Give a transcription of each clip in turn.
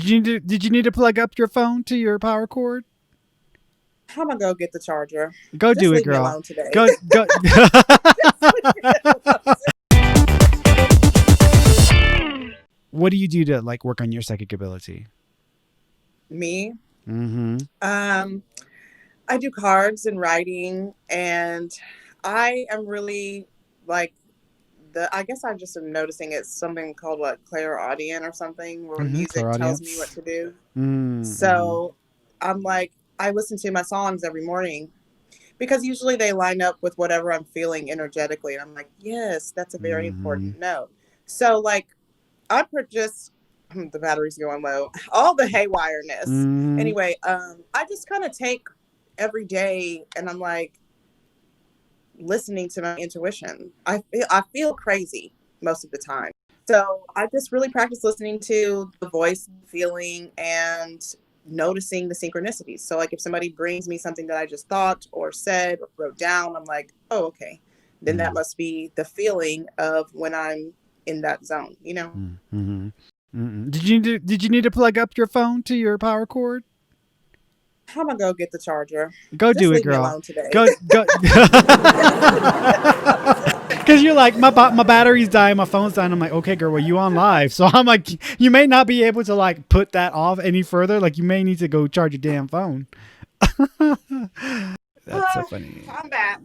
Did you need to plug up your phone to your power cord? I'm gonna go get the charger. Go Just do it, leave me girl. alone today. Go. What do you do to like work on your psychic ability? Me? Mm-hmm. I do cards and writing, and I am really like I guess I just am noticing it's something called what, clairaudient or something, where Mm-hmm. music tells me what Clairaudience. to do. Mm-hmm. So I'm like, I listen to my songs every morning because usually they line up with whatever I'm feeling energetically. And I'm like, yes, that's a very Mm-hmm. important note. So like just the battery's going low. All the haywireness. Mm-hmm. Anyway, I just kind of take every day and I'm like listening to my intuition. I feel crazy most of the time. So I just really practice listening to the voice, feeling, and noticing the synchronicities. So like if somebody brings me something that I just thought or said or wrote down, I'm like, oh, okay. Then that must be the feeling of when I'm in that zone, you know? Mm-hmm. Mm-hmm. Did you need to plug up your phone to your power cord? I'm gonna go get the charger. Go Just do it, leave me girl. alone today. Go. Because you're like my battery's dying, my phone's dying. I'm like, okay, girl, well you on live, so I'm like, you may not be able to like put that off any further. Like you may need to go charge your damn phone. That's so funny. I'm back.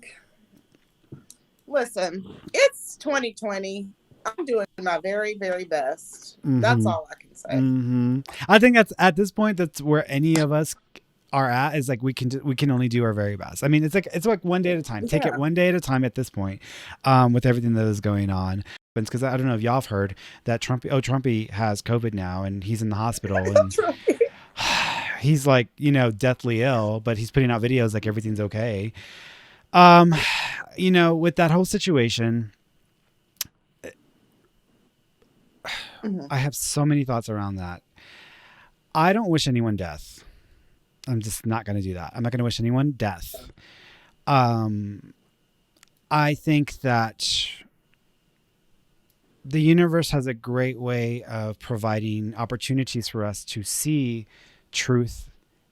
Listen, it's 2020. I'm doing my very, very best. That's Mm-hmm. all I can say. Mm-hmm. I think that's at this point that's where any of us are at, is like we can only do our very best. I mean, it's like one day at a time. Take it one day at a time at this point, with everything that is going on. Because I don't know if y'all have heard that Trumpy has COVID now and he's in the hospital and he's like, deathly ill, but he's putting out videos like everything's okay. With that whole situation, I have so many thoughts around that. I don't wish anyone death. I'm just not going to do that. I'm not going to wish anyone death. I think that the universe has a great way of providing opportunities for us to see truth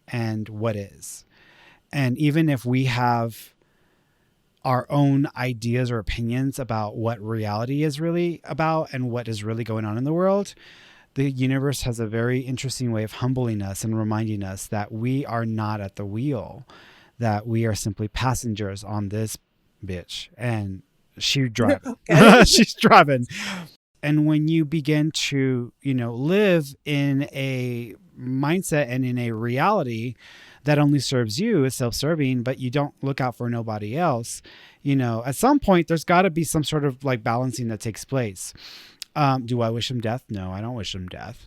and what is. And even if we have our own ideas or opinions about what reality is really about and what is really going on in the world, the universe has a very interesting way of humbling us and reminding us that we are not at the wheel, that we are simply passengers on this bitch. And she's driving. She's driving. And when you begin to, live in a mindset and in a reality that only serves you, is self-serving, but you don't look out for nobody else, at some point there's got to be some sort of like balancing that takes place. Do I wish him death? No, I don't wish him death.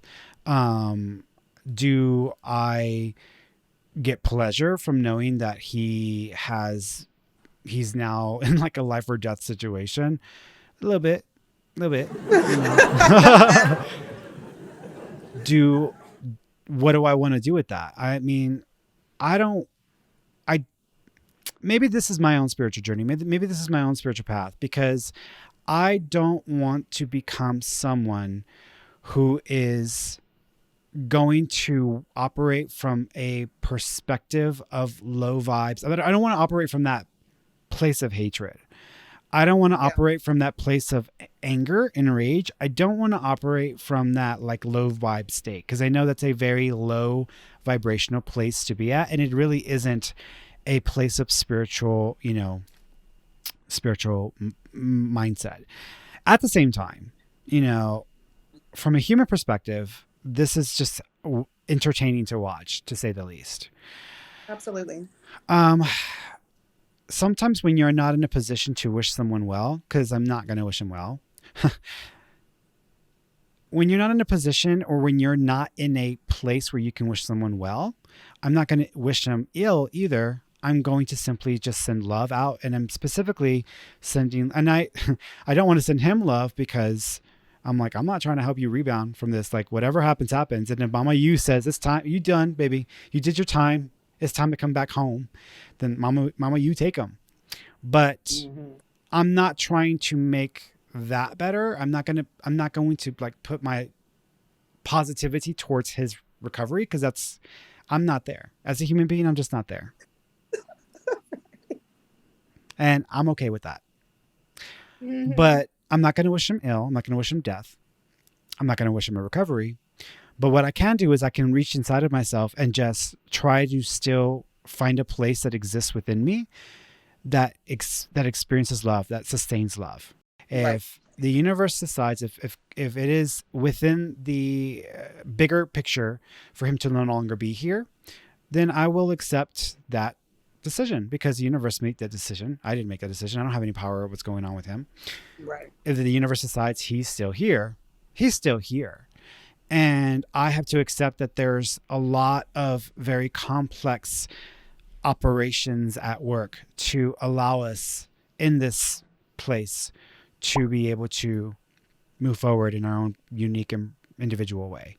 Do I get pleasure from knowing that he's now in like a life or death situation? A little bit. What do I want to do with that? I mean, maybe this is my own spiritual journey. Maybe this is my own spiritual path, because I don't want to become someone who is going to operate from a perspective of low vibes. I don't want to operate from that place of hatred. I don't want to operate from that place of anger and rage. I don't want to operate from that like low vibe state, because I know that's a very low vibrational place to be at. And it really isn't a place of spiritual mindset. At the same time, from a human perspective, this is just entertaining to watch, to say the least. Absolutely. Sometimes when you're not in a position to wish someone well, because I'm not going to wish them well, when you're not in a position, or when you're not in a place where you can wish someone well, I'm not going to wish them ill either. I'm going to simply just send love out. And I'm specifically sending, and I don't want to send him love, because I'm like, I'm not trying to help you rebound from this. Like whatever happens, happens. And if Mama You says it's time, you done, baby, you did your time, it's time to come back home, then Mama You take him. But I'm not trying to make that better. I'm not going to like put my positivity towards his recovery, because I'm not there. As a human being, I'm just not there. And I'm okay with that. Mm-hmm. But I'm not going to wish him ill. I'm not going to wish him death. I'm not going to wish him a recovery. But what I can do is I can reach inside of myself and just try to still find a place that exists within me that experiences love, that sustains love. Right. If the universe decides, if it is within the bigger picture for him to no longer be here, then I will accept that decision, because the universe made that decision. I didn't make that decision. I don't have any power over what's going on with him. Right. If the universe decides he's still here, he's still here. And I have to accept that there's a lot of very complex operations at work to allow us in this place to be able to move forward in our own unique and individual way.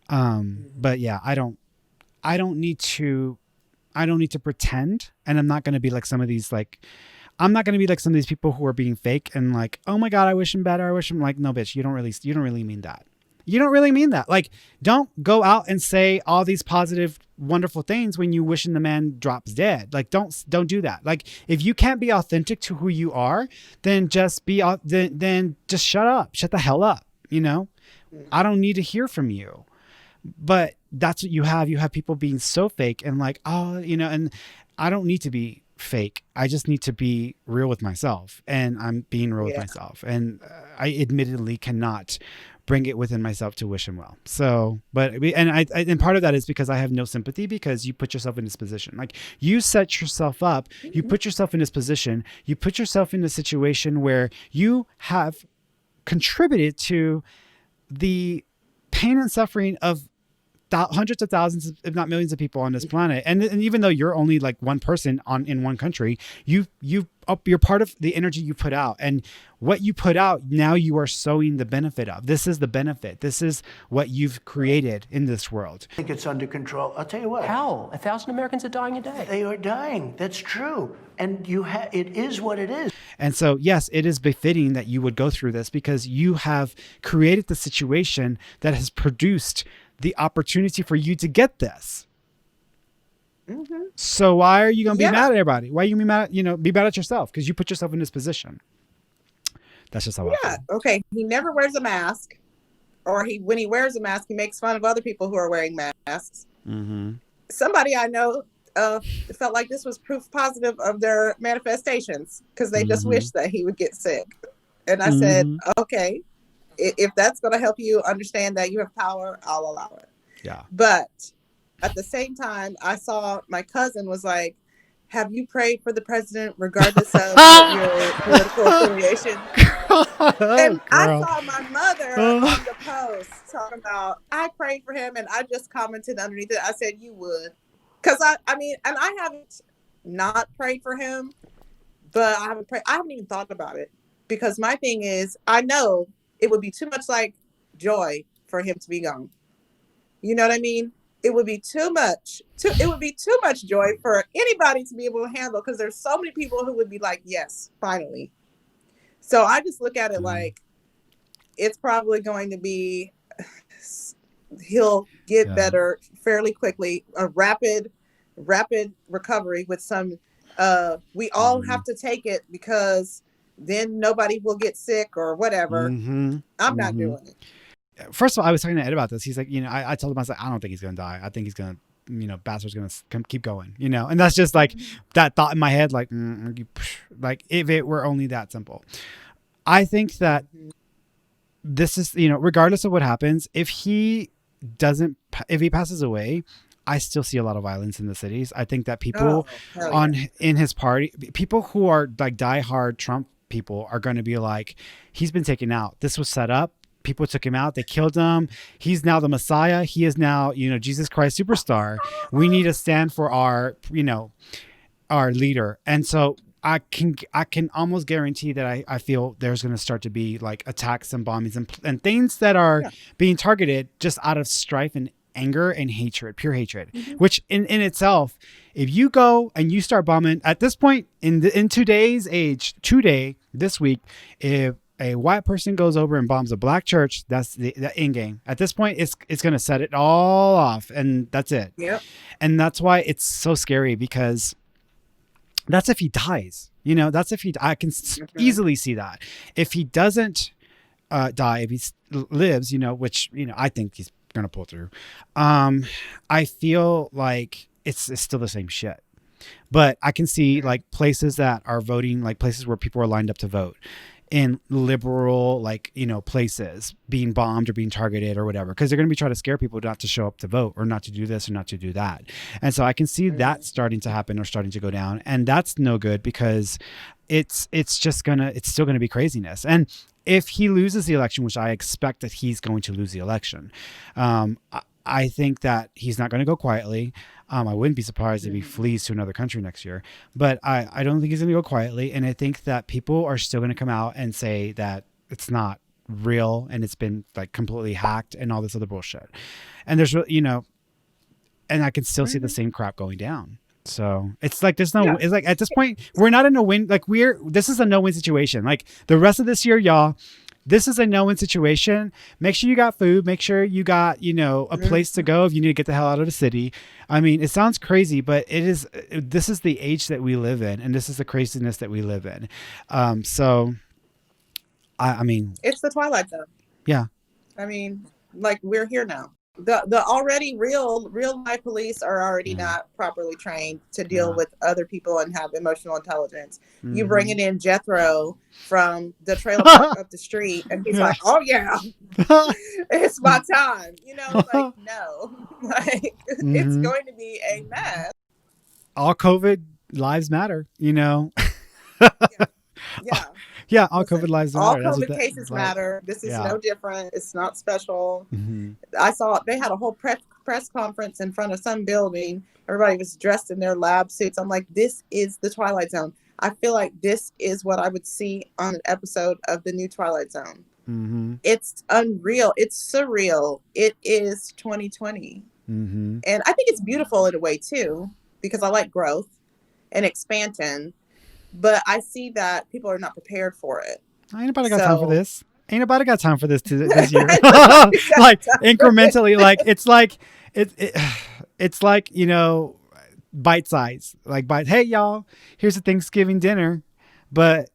But yeah, I don't need to pretend, and I'm not going to be like some of these, like, I'm not going to be like some of these people who are being fake and like, oh my God, I wish him better. I wish him, like, no, bitch, you don't really mean that. You don't really mean that. Like, don't go out and say all these positive, wonderful things when you wishing the man drops dead. Like, don't do that. Like, if you can't be authentic to who you are, then just then just shut up. Shut the hell up. You know, I don't need to hear from you. But that's what you have. You have people being so fake and like, oh, you know, and I don't need to be fake. I just need to be real with myself, and I'm being real with myself. And I admittedly cannot bring it within myself to wish him well. So, and part of that is because I have no sympathy, because you put yourself in this position. Like, you set yourself up, you put yourself in this position, you put yourself in a situation where you have contributed to the pain and suffering of hundreds of thousands, if not millions of people on this planet. And even though you're only like one person in one country, you're part of the energy you put out, and what you put out now you are sowing the benefit of. This is the benefit. This is what you've created in this world. I think it's under control. I'll tell you what. How? 1,000 Americans are dying a day. They are dying. That's true. And it is what it is. And so, yes, it is befitting that you would go through this, because you have created the situation that has produced the opportunity for you to get this. Mm-hmm. So why are you going to be mad at everybody? Why are you going to be mad, be mad at yourself? Because you put yourself in this position. That's just how I feel. Okay. He never wears a mask, or when he wears a mask, he makes fun of other people who are wearing masks. Mm-hmm. Somebody I know felt like this was proof positive of their manifestations, because they just wished that he would get sick. And I said, okay, if that's going to help you understand that you have power, I'll allow it. Yeah. But at the same time, I saw my cousin was like, have you prayed for the president regardless of your political affiliation? And I saw my mother on the post talking about, I prayed for him, and I just commented underneath it. I said, you would. Because I mean, and I haven't not prayed for him, but I haven't even thought about it, because my thing is, I know it would be too much like joy for him to be gone. You know what I mean? It would be too much. It would be too much joy for anybody to be able to handle, because there's so many people who would be like, yes, finally. So I just look at it like it's probably going to be, he'll get better fairly quickly, a rapid recovery with some, we all have to take it, because then nobody will get sick or whatever. I'm not doing it. First of all, I was talking to Ed about this. He's like, I told him, I was like, I don't think he's going to die. I think he's going to, Bastard's going to keep going, and that's just like that thought in my head, like, like if it were only that simple. I think that this is, regardless of what happens, if he passes away, I still see a lot of violence in the cities. I think that people in his party, people who are like diehard Trump people, are going to be like, he's been taken out. This was set up. People took him out. They killed him. He's now the Messiah. He is now, Jesus Christ superstar. We need to stand for our leader. And so I can almost guarantee that I feel there's going to start to be like attacks and bombings and things that are being targeted just out of strife and anger and hatred, pure hatred, which in itself, if you go and you start bombing at this point in today's age, this week, if a white person goes over and bombs a black church, that's the end game. At this point, it's going to set it all off, and that's it. Yep. And that's why it's so scary, because that's if he dies. You know, that's if I can easily see that. If he doesn't die, if he lives, you know, which, you know, I think he's going to pull through. I feel like it's still the same shit. But I can see like places that are voting, like places where people are lined up to vote, in liberal, like, you know, places being bombed or being targeted or whatever, because they're going to be trying to scare people not to show up to vote, or not to do this or not to do that. And so I can see that starting to happen or starting to go down, and that's no good, because it's still going to be craziness. And if he loses the election, which I expect that he's going to lose the election, I think that he's not going to go quietly. I wouldn't be surprised if he flees to another country next year, but I don't think he's going to go quietly. And I think that people are still going to come out and say that it's not real and it's been like completely hacked and all this other bullshit. And there's, you know, and I can still see the same crap going down. So it's like, it's like at this point, we're not in a win. Like this is a no-win situation. Like the rest of this year, y'all, this is a no-win situation. Make sure you got food. Make sure you got, you know, a place to go if you need to get the hell out of the city. I mean, it sounds crazy, but this is the age that we live in, and this is the craziness that we live in. So I mean, it's the Twilight Zone. Yeah. I mean, like, we're here now. The already real life police are already not properly trained to deal with other people and have emotional intelligence. You bring it in Jethro from the trailer park up the street, and he's like, "Oh yeah, it's my time." You know, like, no, like it's going to be a mess. All COVID lives matter, you know. Yeah, all COVID lives matter. All COVID cases matter. This is no different. It's not special. I saw they had a whole press conference in front of some building. Everybody was dressed in their lab suits. I'm like, this is the Twilight Zone. I feel like this is what I would see on an episode of the new Twilight Zone. It's unreal. It's surreal. It is 2020. And I think it's beautiful in a way too, because I like growth and expansion. But I see that people are not prepared for it. Ain't nobody got time for this. Ain't nobody got time for this this year. Like incrementally, like it's like, you know, bite size. Like hey y'all, here's a Thanksgiving dinner, but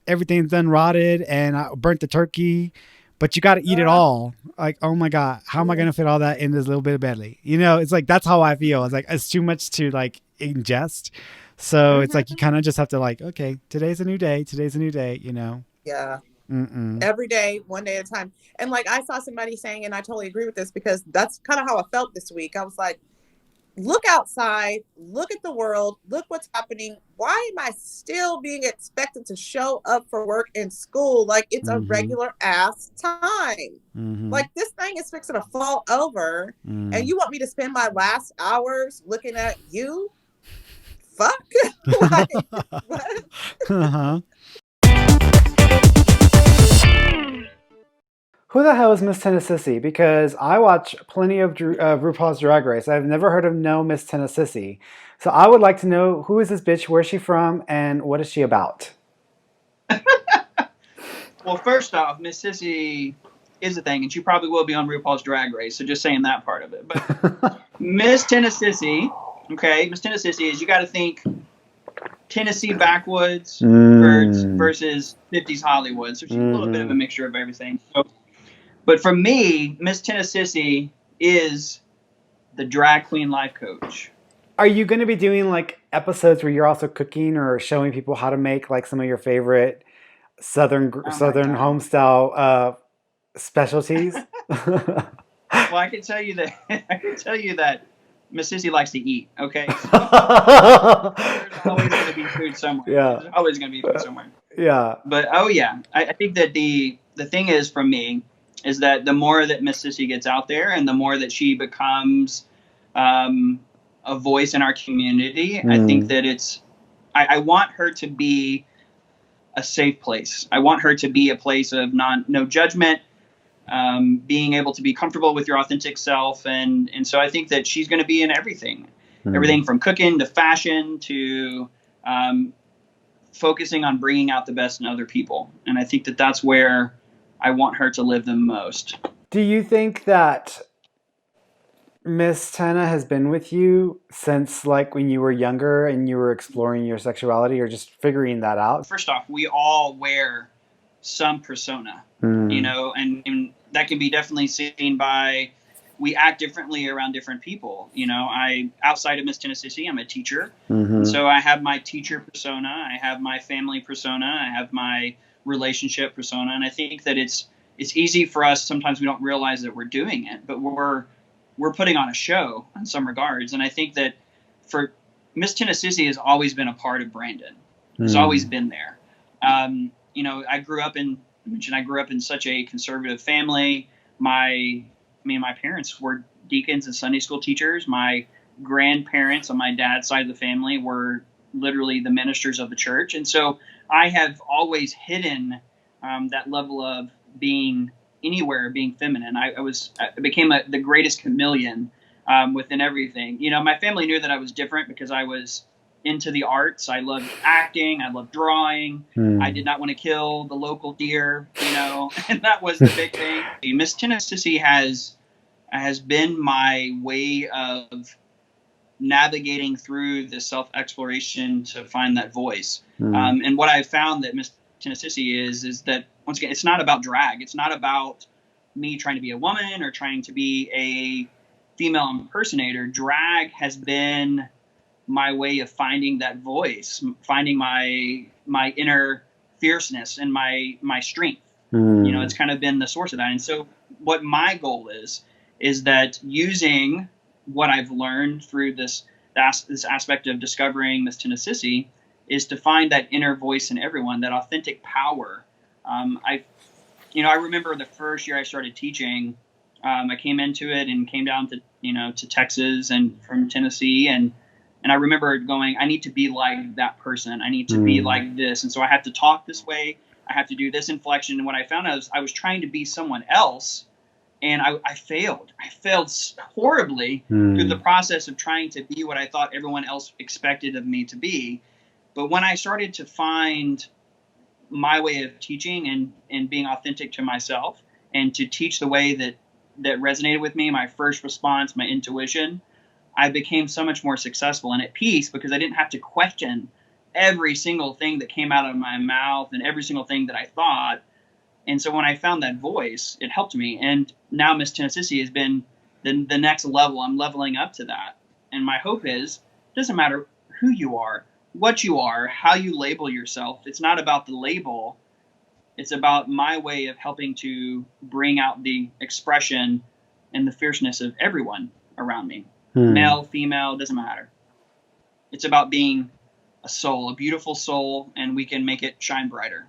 everything's done rotted and I burnt the turkey, but you got to eat it all. Like, oh my God, how am I going to fit all that in this little bit of belly? You know, it's like, that's how I feel. It's like, it's too much to like ingest. So it's like, you kind of just have to like, okay, today's a new day, you know? Yeah. Every day, one day at a time. And like, I saw somebody saying, and I totally agree with this, because that's kind of how I felt this week. I was like, look outside, look at the world, look what's happening. Why am I still being expected to show up for work and school like it's a regular ass time? Like, this thing is fixing to fall over, and you want me to spend my last hours looking at you? Fuck. Like, what? Who the hell is Miss Tena Sissy? Because I watch plenty of RuPaul's Drag Race. I've never heard of no Miss Tena Sissy. So I would like to know, who is this bitch, where's she from, and what is she about? Well, first off, Miss Sissy is a thing, and she probably will be on RuPaul's Drag Race, so just saying that part of it. But Miss Tena Sissy, okay, Miss Tena Sissy is, you got to think Tennessee backwoods versus 50s Hollywood. So she's a little bit of a mixture of everything. So, but for me, Miss Tena Sissy is the drag queen life coach. Are you going to be doing like episodes where you're also cooking or showing people how to make like some of your favorite Southern home style specialties? Well, I can tell you that Miss Sissy likes to eat. Okay, so there's always going to be food somewhere. Yeah, there's always going to be food somewhere. Yeah, but I think that the thing is, for me, is that the more that Miss Sissy gets out there and the more that she becomes a voice in our community, I think that I want her to be a safe place. I want her to be a place of no judgment, being able to be comfortable with your authentic self. And so I think that she's going to be in everything, everything from cooking to fashion to focusing on bringing out the best in other people. And I think that that's where I want her to live the most. Do you think that Miss Tena has been with you since like when you were younger and you were exploring your sexuality or just figuring that out? First off, we all wear some persona, you know, and that can be definitely seen by, we act differently around different people. You know, outside of Miss Tena Sissy, I'm a teacher. And so I have my teacher persona, I have my family persona, I have my relationship persona. And I think that it's easy for us. Sometimes we don't realize that we're doing it, but we're putting on a show in some regards. And I think that for Miss Tena Sissy has always been a part of Brandon. It's always been there. You know, I grew up in such a conservative family. My parents were deacons and Sunday school teachers. My grandparents on my dad's side of the family were literally the ministers of the church. And so I have always hidden that level of being anywhere, being feminine. I became the greatest chameleon within everything. You know, my family knew that I was different because I was into the arts. I loved acting. I loved drawing. I did not want to kill the local deer, you know, and that was the big thing. Miss Tena Sissy has been my way of navigating through the self-exploration to find that voice. And what I've found that Miss Tena Sissy is that, once again, it's not about drag. It's not about me trying to be a woman or trying to be a female impersonator. Drag has been my way of finding that voice, finding my inner fierceness and my strength. You know, it's kind of been the source of that. And so what my goal is that using what I've learned through this aspect of discovering Miss Tena Sissy is to find that inner voice in everyone, that authentic power. I remember the first year I started teaching, I came into it and came down to Texas and from Tennessee. And I remember going, I need to be like that person. I need to be like this. And so I have to talk this way. I have to do this inflection. And what I found out I was trying to be someone else. And I failed. I failed horribly through the process of trying to be what I thought everyone else expected of me to be. But when I started to find my way of teaching and being authentic to myself and to teach the way that resonated with me, my first response, my intuition, I became so much more successful and at peace because I didn't have to question every single thing that came out of my mouth and every single thing that I thought. And so when I found that voice, it helped me. And now Miss Tena Sissy has been the next level. I'm leveling up to that. And my hope is, it doesn't matter who you are, what you are, how you label yourself. It's not about the label. It's about my way of helping to bring out the expression and the fierceness of everyone around me. Male, female, doesn't matter. It's about being a soul, a beautiful soul, and we can make it shine brighter.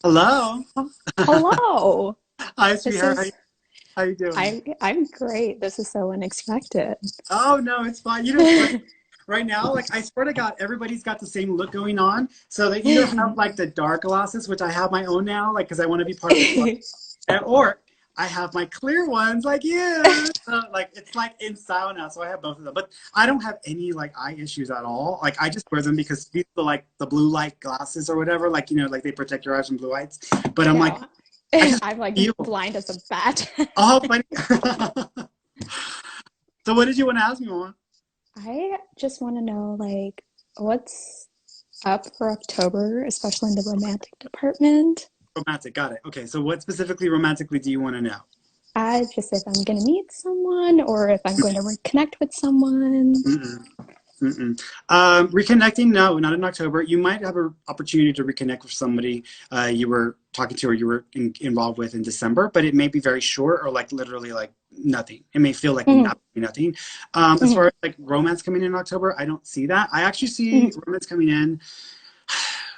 Hello. Hello. Hi, sweetheart. How you doing? I'm great. This is so unexpected. Oh, no, it's fine. You know, right now, like, I swear to God, everybody's got the same look going on. So they either have, like, the dark glasses, which I have my own now, like, because I want to be part of the club, or I have my clear ones, like you. Like, it's, like, in style now, so I have both of them. But I don't have any, like, eye issues at all. Like, I just wear them because these are, like, the blue light glasses or whatever. Like, you know, like, they protect your eyes from blue lights. But I'm like... I'm like blind as a bat. Oh, funny. So what did you want to ask me, Mama? I just want to know, like, what's up for October, especially in the romantic department. Romantic, got it. Okay, so what specifically romantically do you want to know? Just if I'm going to meet someone or if I'm going to reconnect with someone. Reconnecting, no, not in October. You might have an opportunity to reconnect with somebody you were talking to or you were involved with in December, but it may be very short or like literally like nothing. It may feel like nothing. As far as like romance coming in October, I don't see that. I actually see romance coming in.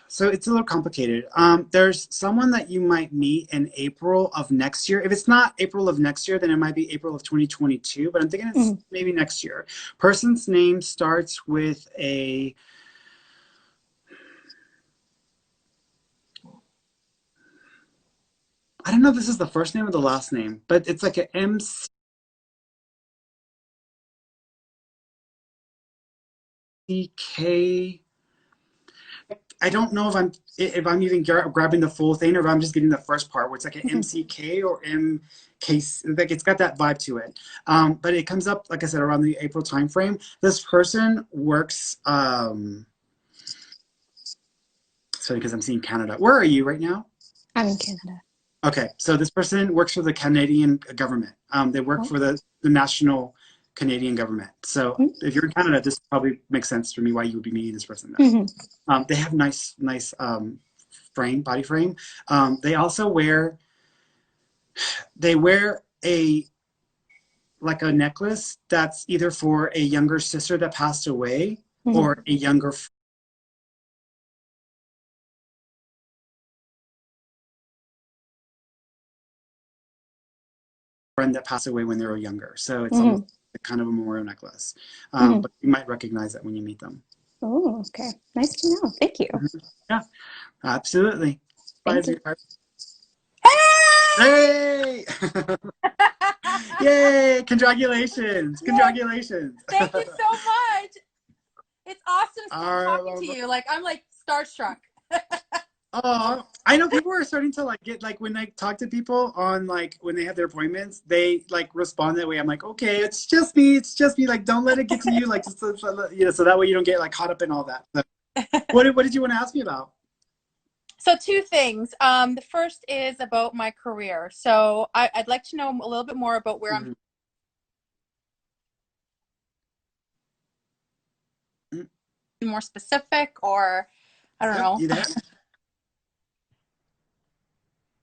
So it's a little complicated. There's someone that you might meet in April of next year. If it's not April of next year, then it might be April of 2022, but I'm thinking it's maybe next year. Person's name starts with a... I don't know if this is the first name or the last name, but it's like an MC. MCK. I don't know if I'm even grabbing the full thing or if I'm just getting the first part where it's like an MCK or MK. Like it's got that vibe to it. But it comes up, like I said, around the April timeframe. This person works. Sorry, because I'm seeing Canada. Where are you right now? I'm in Canada. Okay, so this person works for the Canadian government. They work for the national Canadian government. So if you're in Canada, this probably makes sense for me why you would be meeting this person. They have nice body frame. They also wear a necklace that's either for a younger sister that passed away or a younger friend that passed away when they were younger. So it's almost kind of a memorial necklace. But you might recognize that when you meet them. Oh, okay. Nice to know. Thank you. Yeah, absolutely. Thank you. Hey! Yay! Congratulations! Congratulations! Thank you so much. It's awesome talking to you. Like I'm like starstruck. Oh, I know people are starting to get when I talk to people on when they have their appointments, they respond that way. I'm like, okay, it's just me. Like, don't let it get to you. Like, just so that way you don't get caught up in all that. So, what did you want to ask me about? So two things. The first is about my career. So I'd like to know a little bit more about where I'm more specific, or I don't know. You there?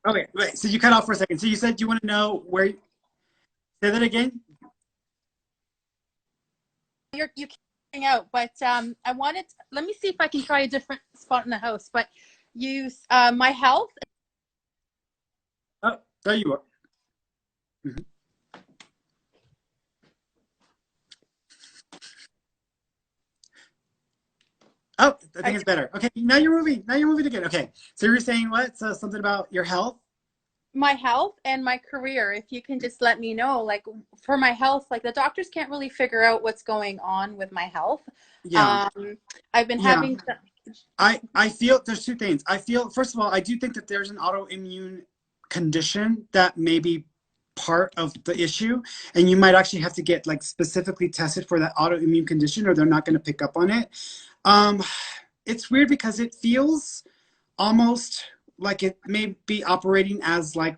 Okay, wait. So you cut off for a second. So you said you want to know where? Say that again. You cutting out, but I wanted. Let me see if I can try a different spot in the house. But use my health. Oh, there you are. Oh, I think it's better. Okay, now you're moving. Now you're moving again. Okay, so you're saying what? So something about your health? My health and my career. If you can just let me know, for my health, the doctors can't really figure out what's going on with my health. Yeah. I've been having. I feel there's two things. I feel, first of all, I do think that there's an autoimmune condition that may be part of the issue, and you might actually have to get specifically tested for that autoimmune condition, or they're not going to pick up on it. It's weird because it feels almost like it may be operating as I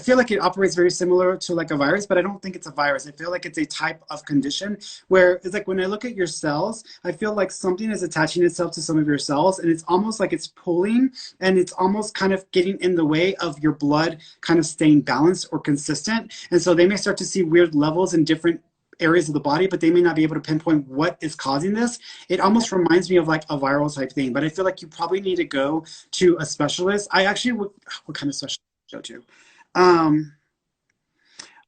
feel like it operates very similar to a virus, but I don't think it's a virus. I feel like it's a type of condition where it's when I look at your cells, I feel like something is attaching itself to some of your cells, and it's almost like it's pulling, and it's almost kind of getting in the way of your blood kind of staying balanced or consistent. And so they may start to see weird levels in different areas of the body, but they may not be able to pinpoint what is causing this. It almost reminds me of a viral type thing, but I feel like you probably need to go to a specialist. I actually would, what kind of specialist go to?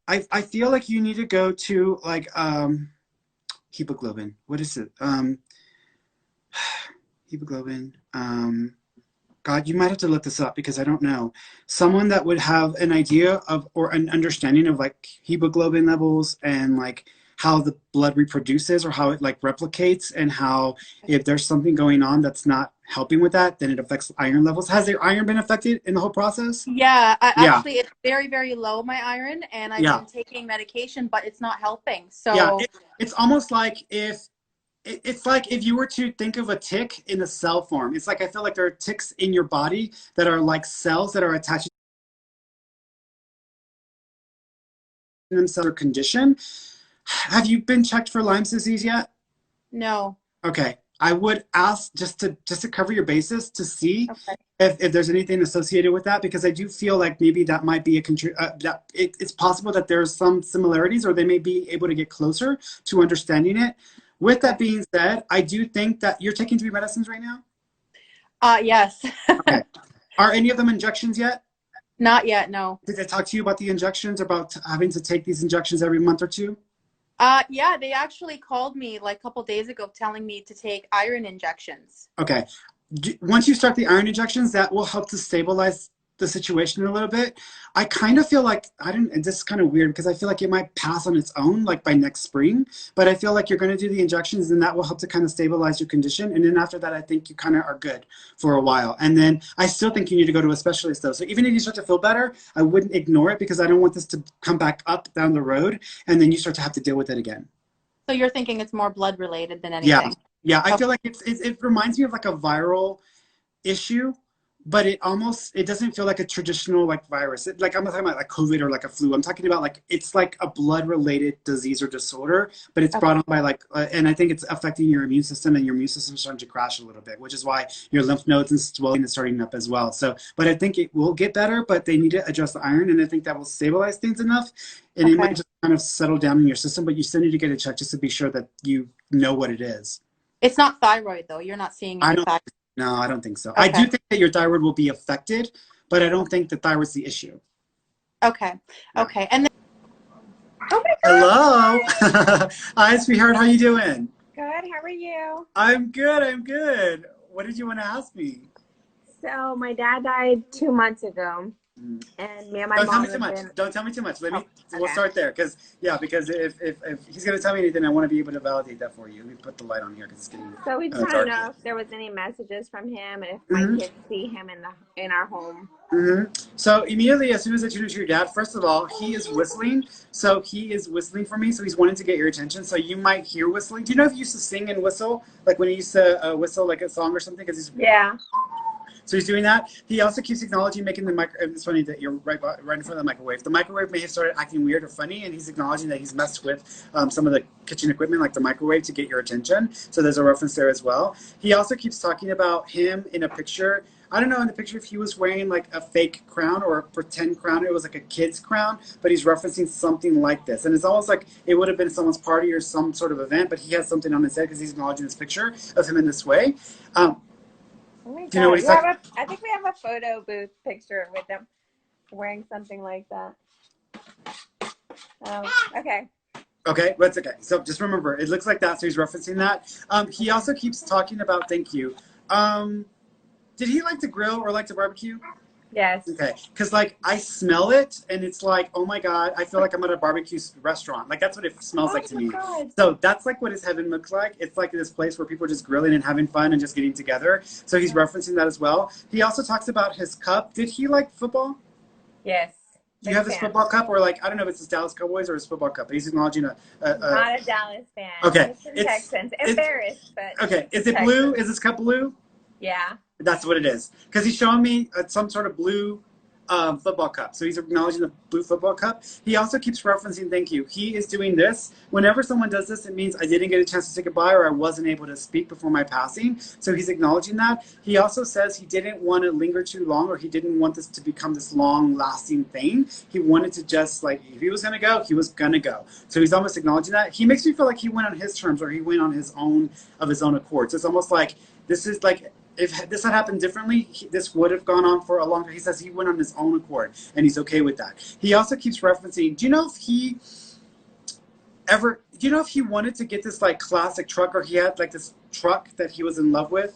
I feel like you need to go to hemoglobin. What is it? Hemoglobin. God, you might have to look this up because I don't know. Someone that would have an idea of or an understanding of hemoglobin levels and how the blood reproduces or how it replicates, and how if there's something going on that's not helping with that, then it affects iron levels. Has their iron been affected in the whole process? Yeah, actually it's very, very low, my iron, and I've been taking medication, but it's not helping. So yeah, it's almost like if you were to think of a tick in a cell form. It's I feel like there are ticks in your body that are cells that are attached to themselves or condition. Have you been checked for Lyme's disease yet? No. Okay. I would ask just to cover your bases to see if there's anything associated with that, because I do feel like maybe that might be it's possible that there's some similarities, or they may be able to get closer to understanding it. With that being said, I do think that you're taking 3 medicines right now? Yes. Okay. Are any of them injections yet? Not yet, no. Did they talk to you about the injections, about having to take these injections every month or 2? Yeah, they actually called me a couple days ago telling me to take iron injections. Okay. Once you start the iron injections, that will help to stabilize the situation a little bit. I kind of feel like and this is kind of weird because I feel like it might pass on its own like by next spring, but I feel like you're going to do the injections and that will help to kind of stabilize your condition. And then after that, I think you kind of are good for a while. And then I still think you need to go to a specialist though. So even if you start to feel better, I wouldn't ignore it because I don't want this to come back up down the road and then you start to have to deal with it again. So you're thinking it's more blood related than anything? Yeah. I feel like it reminds me of like a viral issue, but it doesn't feel like a traditional like virus. Like I'm not talking about like COVID or like a flu. I'm talking about like it's like a blood related disease or disorder, but it's brought on by like and I think it's affecting your immune system, and your immune system is starting to crash a little bit, which is why your lymph nodes and swelling is starting up as well. So, but I think it will get better, but they need to address the iron, and I think that will stabilize things enough, and it might just kind of settle down in your system. But you still need to get it checked just to be sure that you know what it is. It's not thyroid though. You're not seeing any thyroid. No, I don't think so. Okay. I do think that your thyroid will be affected, but I don't think the thyroid's the issue. Okay. Okay. And then, oh my God. Hello. Hi, sweetheart. How you doing? Good. How are you? I'm good. What did you want to ask me? So my dad died 2 months ago, and me and my Don't mom. Don't tell me too much. We'll start there, because if he's gonna tell me anything, I want to be able to validate that for you. Let me put the light on here because it's getting. So we just want to know if there was any messages from him, and if my kids see him in our home. So immediately, as soon as I introduce your dad, first of all, he is whistling. So he is whistling for me. So he's wanting to get your attention. So you might hear whistling. Do you know if he used to sing and whistle, like when he used to whistle like a song or something? Yeah. So he's doing that. He also keeps acknowledging making the it's funny that you're right in front of the microwave. The microwave may have started acting weird or funny, and he's acknowledging that he's messed with some of the kitchen equipment, like the microwave, to get your attention. So there's a reference there as well. He also keeps talking about him in a picture. I don't know in the picture if he was wearing like a fake crown or a pretend crown. It was like a kid's crown, but he's referencing something like this. And it's almost like it would have been someone's party or some sort of event, but he has something on his head because he's acknowledging this picture of him in this way. Oh my God. Do you know what he's talking? I think we have a photo booth picture with them wearing something like that. Okay. Okay, that's okay. So just remember, it looks like that, so he's referencing that. He also keeps talking about, thank you. Did he like to grill or like to barbecue? Yes. Okay, because like I smell it, and it's like, oh my God, I feel like I'm at a barbecue restaurant. Like that's what it smells like to me. God. So that's like what his heaven looks like. It's like this place where people are just grilling and having fun and just getting together. So he's referencing that as well. He also talks about his cup. Did he like football? Yes. Do you have his football cup, or like I don't know if it's his Dallas Cowboys or his football cup? But he's acknowledging Not a Dallas fan. Okay. It's Texans. Embarrassed, but okay. Is it blue? Is his cup blue? Yeah. That's what it is. Because he's showing me some sort of blue football cup. So he's acknowledging the blue football cup. He also keeps referencing, thank you. He is doing this. Whenever someone does this, it means I didn't get a chance to say goodbye or I wasn't able to speak before my passing. So he's acknowledging that. He also says he didn't want to linger too long, or he didn't want this to become this long lasting thing. He wanted to just like, if he was going to go, he was going to go. So he's almost acknowledging that. He makes me feel like he went on his terms, or he went on his own accord. So it's almost like, this is like, if this had happened differently, this would have gone on for a longer. He says he went on his own accord, and he's okay with that. He also keeps referencing, do you know if he wanted to get this like classic truck, or he had like this truck that he was in love with?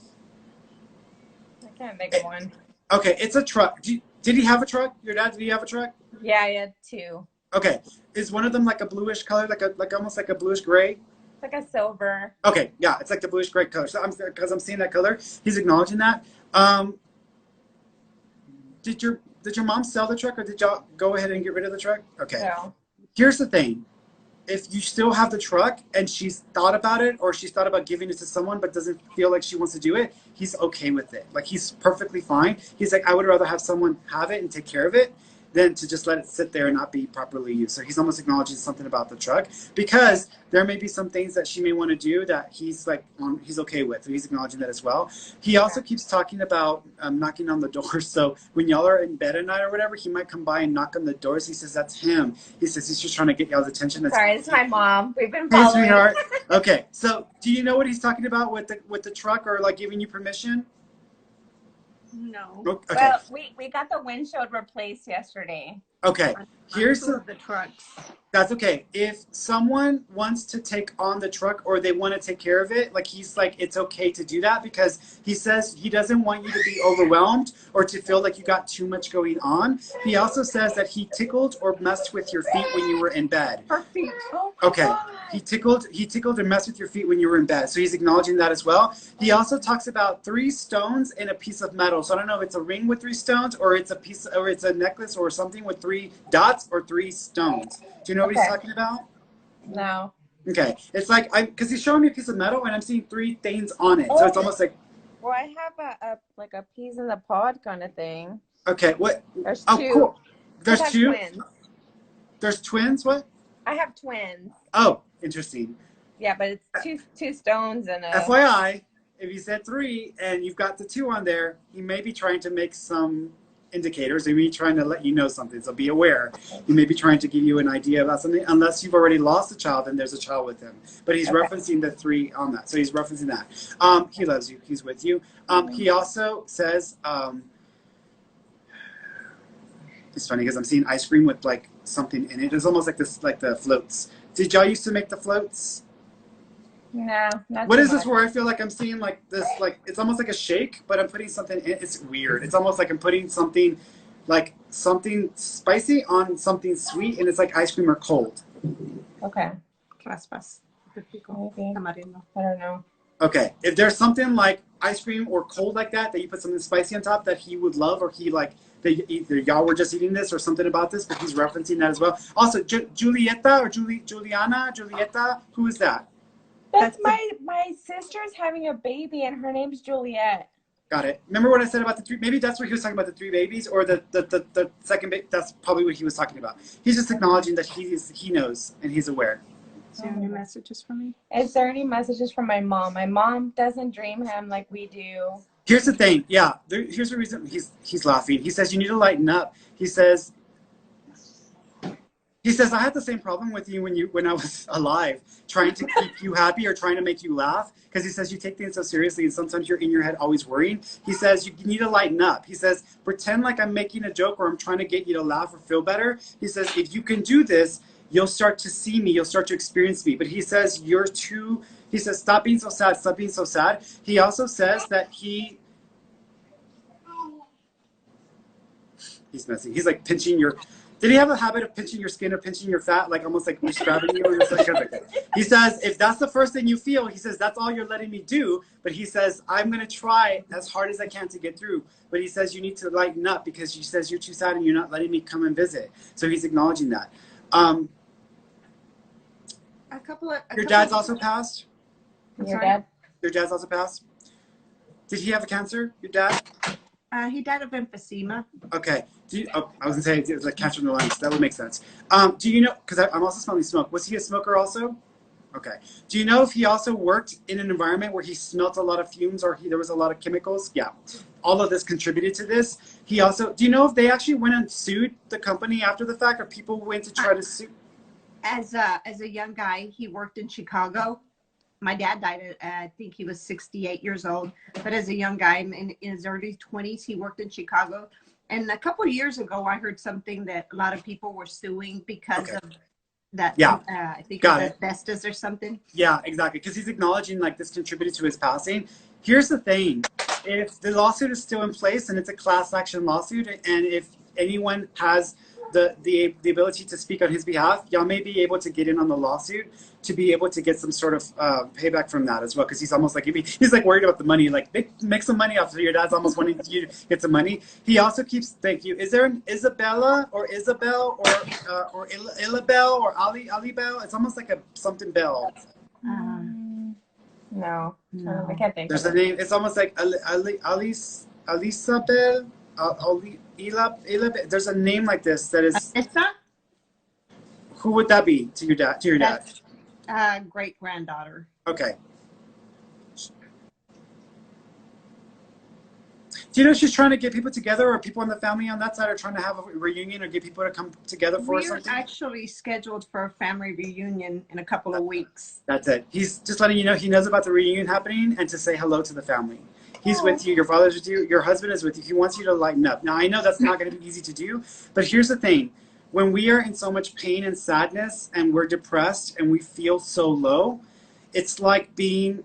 I can't think of one. Okay, it's a truck. Did he have a truck? Your dad, did he have a truck? Yeah, I had two. Okay, is one of them like a bluish color, like almost like a bluish gray? Like a silver. Okay, yeah, it's like the bluish gray color. So because I'm seeing that color, he's acknowledging that. Did your mom sell the truck, or did y'all go ahead and get rid of the truck? Okay. No. Here's the thing. If you still have the truck and she's thought about it, or she's thought about giving it to someone but doesn't feel like she wants to do it, he's okay with it. Like, he's perfectly fine. He's like, I would rather have someone have it and take care of it than to just let it sit there and not be properly used. So he's almost acknowledging something about the truck, because there may be some things that she may want to do that he's like he's okay with. So he's acknowledging that as well. He also keeps talking about knocking on the doors. So when y'all are in bed at night or whatever, he might come by and knock on the doors. He says that's him. He says he's just trying to get y'all's attention. Sorry, it's my mom. We've been Hey, following. sweetheart. Okay, so do you know what he's talking about with the truck, or like giving you permission? No. Okay. Well, we got the windshield replaced yesterday. Okay. Here's the trucks. That's okay. If someone wants to take on the truck, or they want to take care of it, like, he's like, it's okay to do that, because he says he doesn't want you to be overwhelmed or to feel like you got too much going on. He also says that he tickled or messed with your feet when you were in bed. Her feet. Okay. He tickled and messed with your feet when you were in bed. So he's acknowledging that as well. He also talks about 3 stones and a piece of metal. So I don't know if it's a ring with 3 stones or it's a necklace or something with 3 dots or 3 stones. Do you know what he's talking about? No. Okay. It's like, because he's showing me a piece of metal and I'm seeing 3 things on it. So it's almost like. Well, I have a piece in the pod kind of thing. Okay. What? There's 2. Oh, cool. There's 2? Twins. There's twins? What? I have twins. Oh, interesting. Yeah, but it's two stones and a. FYI, if you said 3 and you've got the 2 on there, he may be trying to make some indicators. He may be trying to let you know something. So be aware. He may be trying to give you an idea about something. Unless you've already lost a child and there's a child with him. But he's referencing the 3 on that. So he's referencing that. He loves you. He's with you. He also says, it's funny because I'm seeing ice cream with like something in it. It's almost like this, like the floats. Did y'all used to make the floats? No, not What too is this much. where I feel like I'm seeing like this, like it's almost like a shake, but I'm putting something in. It's weird. It's almost like I'm putting something, like something spicy on something sweet, and it's like ice cream or cold. Okay. Raspas. Maybe. Tamarino. I don't know. Okay, if there's something like ice cream or cold like that you put something spicy on top that he would love, or he like that either y'all were just eating this or something about this, but he's referencing that as well. Also, Julieta or Julieta, who is that? That's my sister's having a baby and her name's Juliet. Got it. Remember what I said about the 3? Maybe that's where he was talking about the 3 babies, or the second baby. That's probably what he was talking about. He's just acknowledging that he knows and he's aware. Is there any messages for me? Is there any messages from my mom? My mom doesn't dream him like we do. Here's the thing. Yeah, here's the reason he's laughing. He says you need to lighten up. He says I had the same problem with you when I was alive, trying to keep you happy or trying to make you laugh. Because he says you take things so seriously and sometimes you're in your head always worrying. He says you need to lighten up. He says pretend like I'm making a joke or I'm trying to get you to laugh or feel better. He says if you can do this, you'll start to see me. You'll start to experience me. But he says he says stop being so sad. Stop being so sad. He also says that he's messy. He's like pinching your. Did he have a habit of pinching your skin or pinching your fat, like almost like he's grabbing you? Or he says, if that's the first thing you feel, he says, that's all you're letting me do. But he says, I'm going to try as hard as I can to get through. But he says, you need to lighten up because he says you're too sad and you're not letting me come and visit. So he's acknowledging that. Your dad's also passed? Your dad? Your dad's also passed? Did he have a cancer, your dad? He died of emphysema. Okay. I was going to say, like cancer in the lungs. That would make sense. Do you know, because I'm also smelling smoke. Was he a smoker also? Okay. Do you know if he also worked in an environment where he smelt a lot of fumes or there was a lot of chemicals? Yeah. All of this contributed to this. He also, do you know if they actually went and sued the company after the fact, or people went to try to sue? As a young guy, he worked in Chicago. My dad died at, I think he was 68 years old. But as a young guy in his early 20s, he worked in Chicago. And a couple of years ago, I heard something that a lot of people were suing because of that. Yeah. I think it was asbestos or something. Yeah, exactly. Because he's acknowledging like this contributed to his passing. Here's the thing. If the lawsuit is still in place and it's a class action lawsuit, and if anyone has the ability to speak on his behalf, y'all may be able to get in on the lawsuit to be able to get some sort of payback from that as well, because he's almost like he's like worried about the money, like make some money off of your dad's almost wanting you to get some money. He also keeps, thank you. Is there an Isabella or Isabel or Ilabel or Alibel? It's almost like a something bell. No, I can't think. There's a name. It's almost like Alisabel. There's a name like this that is. Who would that be to your dad? To your dad? Great granddaughter. Okay. Do you know she's trying to get people together, or people in the family on that side are trying to have a reunion or get people to come together for something? We're actually scheduled for a family reunion in a couple of weeks. That's it. He's just letting you know he knows about the reunion happening and to say hello to the family. He's with you. Your father's with you. Your husband is with you. He wants you to lighten up. Now, I know that's not going to be easy to do, but here's the thing. When we are in so much pain and sadness and we're depressed and we feel so low, it's like being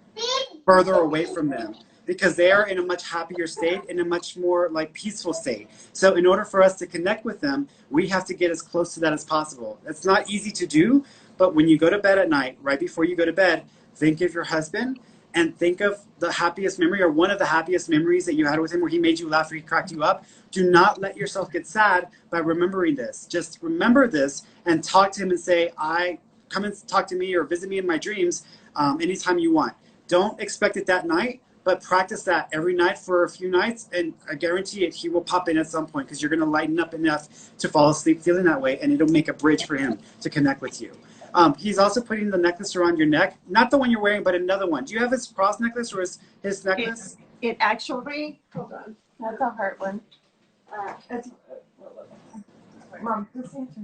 further away from them. because they are in a much happier state, in a much more like peaceful state. So in order for us to connect with them, we have to get as close to that as possible. It's not easy to do, but when you go to bed at night, right before you go to bed, think of your husband and think of the happiest memory or one of the happiest memories that you had with him where he made you laugh or he cracked you up. Do not let yourself get sad by remembering this. Just remember this and talk to him and say, come and talk to me or visit me in my dreams anytime you want. Don't expect it that night, but practice that every night for a few nights, and I guarantee it, he will pop in at some point because you're going to lighten up enough to fall asleep feeling that way, and it'll make a bridge for him to connect with you. He's also putting the necklace around your neck, not the one you're wearing, but another one. Do you have his cross necklace or his necklace? It actually, hold on, That's a hard one. Mom, this answer.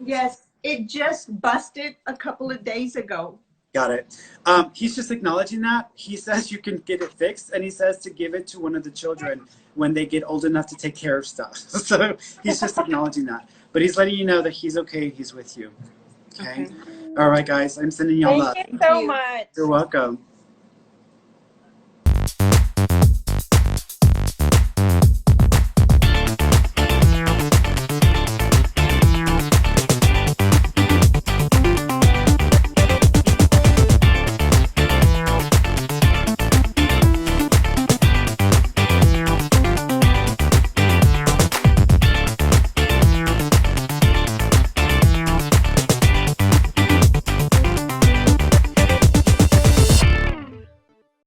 Yes, it just busted a couple of days ago. Got it. He's just acknowledging that. He says you can get it fixed, and he says to give it to one of the children when they get old enough to take care of stuff. So he's just acknowledging that. But he's letting you know that he's okay, he's with you. Okay? All right, guys, I'm sending y'all love. Thank you so much. You're welcome.